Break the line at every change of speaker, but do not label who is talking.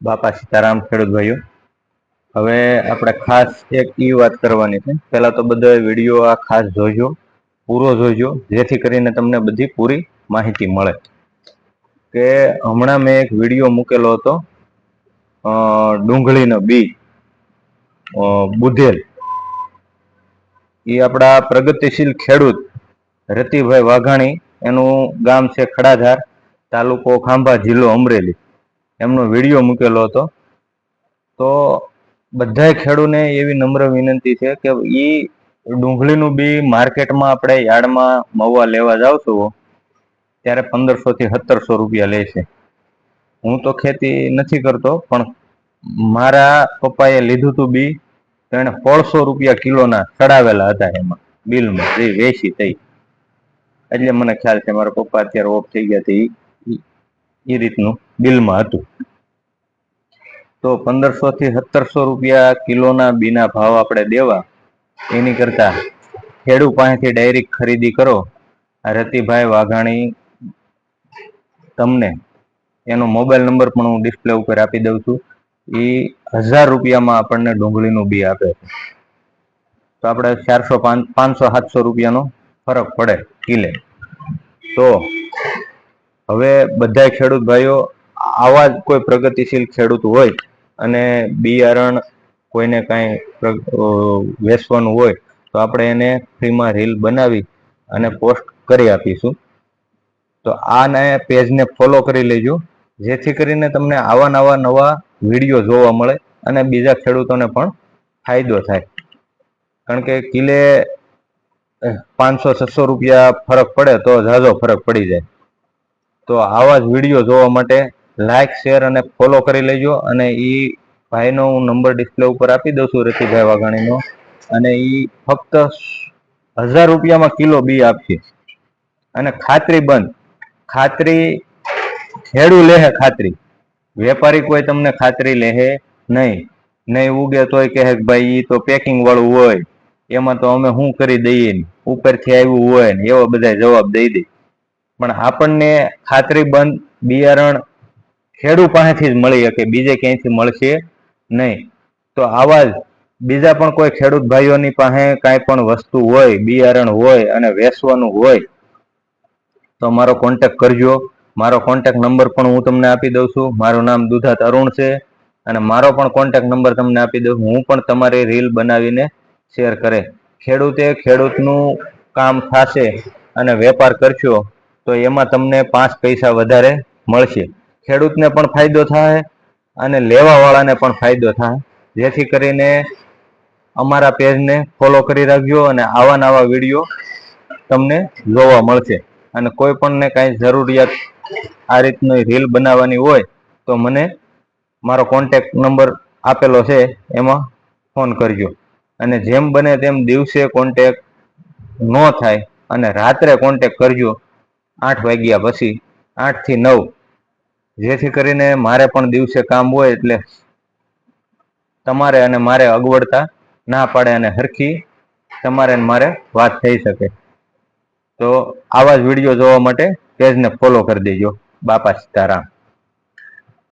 બાપા સીતારામ ખેડૂત ભાઈઓ, હવે આપણે ખાસ એક ઈ વાત કરવાની છે. પહેલા તો બધા વિડીયો આ ખાસ જોજો, પૂરો જોજો, જેથી કરીને તમને બધી પૂરી માહિતી મળે. કે હમણાં મેં એક વિડીયો મૂકેલો હતો, ડુંગળીનો બી બુધેલ. એ આપણા પ્રગતિશીલ ખેડૂત રતિભાઈ વાઘાણી, એનું ગામ છે ખડાધાર, તાલુકો ખાંભા, જિલ્લો અમરેલી. એમનો વિડીયો મૂકેલો હતો. તો બધા ખેડૂતને એવી નમ્ર વિનંતી છે કે એ ડુંગળીનું બી માર્કેટમાં આપણે યાર્ડમાં મવા લેવા જાવ છો ત્યારે 1500 થી 1700 રૂપિયા લે છે. હું તો ખેતી નથી કરતો, પણ મારા પપ્પાએ લીધું હતું બી, તો એને 1600 રૂપિયા કિલોના ચડાવેલા હતા એમાં બિલમાં, જે વેચી થઈ. એટલે મને ખ્યાલ છે, મારા પપ્પા અત્યારે ઓફ થઈ ગયા હતા, એ રીતનું બિલમાં હતું. તો 1500 થી 1700 રૂપિયા કિલોના બીના ભાવ આપણે દેવા, એની કરતા ખેડૂત પાસેથી ડાયરેક્ટ ખરીદી કરો. આ રતિભાઈ વાઘાણી, તમને એનો મોબાઈલ નંબર પણ હું ડિસ્પ્લે ઉપર આપી દઉં છું. એ 1000 રૂપિયામાં આપણને ડુંગળીનું બી આપે છે. તો આપણે 400, 500, 700 રૂપિયાનો ફરક પડે કિલે. તો હવે બધા ખેડૂત ભાઈઓ, આવા જ કોઈ પ્રગતિશીલ ખેડૂત હોય અને બિયારણ કોઈને કાંઈ વેચવાનું હોય, તો આપણે એને ફ્રીમાં રીલ બનાવી અને પોસ્ટ કરી આપીશું. તો આને પેજને ફોલો કરી લેજો, જેથી કરીને તમને આવા નવા વિડીયો જોવા મળે અને બીજા ખેડૂતોને પણ ફાયદો થાય. કારણ કે કિલે 500-600 રૂપિયા ફરક પડે તો ઝાઝો ફરક પડી જાય. તો આવા જ વિડીયો જોવા માટે લાઈક, શેર અને ફોલો કરી લેજો. અને એ ભાઈનો હું નંબર ડિસ્પ્લે ઉપર આપી દઉં છું, રતિભાઈ વાઘાણીનો. અને એ ફક્ત 1000 રૂપિયામાં કિલો બી આપશે. અને ખાતરી બંધ, ખાતરી ખેડૂ લેહે ખાતરી, વેપારી કોઈ તમને ખાતરી લેહે નહીં ઉગે તોય કહે ભાઈ એ તો પેકિંગ વાળું હોય, એમાં તો અમે શું કરી દઈએ, ઉપરથી આવ્યું હોય ને, એવા બધા જવાબ દઈ દે. પણ આપણને ખાતરી બંધ બિયારણ ખેડૂત પાસેથી જ મળી શકે, બીજે ક્યાંયથી મળશે નહીં. તો આવા જ બીજા પણ કોઈ ખેડૂત ભાઈઓની પાસે કાંઈ પણ વસ્તુ હોય, બિયારણ હોય અને વેચવાનું હોય, તો મારો કોન્ટેક કરજો. મારો કોન્ટેક નંબર પણ હું તમને આપી દઉં છું. મારું નામ દુધાત અરુણ છે, અને મારો પણ કોન્ટેક નંબર તમને આપી દઉં. હું પણ તમારી રીલ બનાવીને શેર કરે. ખેડૂતે ખેડૂતનું કામ થશે અને વેપાર કરશો તો એમાં તમને 5 પૈસા વધારે મળશે. ખેડૂતને પણ ફાયદો થાય અને લેવાવાળાને પણ ફાયદો થાય. જેથી કરીને અમારા પેજને ફોલો કરી રાખજો, અને આવા વિડીયો તમને જોવા મળશે. અને કોઈ પણને કાંઈ જરૂરિયાત આ રીતની રીલ બનાવવાની હોય તો મને મારો કોન્ટેક નંબર આપેલો છે, એમાં ફોન કરજો. અને જેમ બને તેમ દિવસે કોન્ટેક ન થાય અને રાત્રે કોન્ટેક કરજો 8 વાગ્યા પછી, 8 થી 9, જેથી કરીને મારે પણ દિવસે કામ હોય, એટલે તમારે અને મારે અગવડતા ના પડે અને હરખી તમારે મારે વાત થઈ શકે. તો આવા જ વિડીયો જોવા માટે પેજને ફોલો કરી દેજો. બાપા સીતારામ.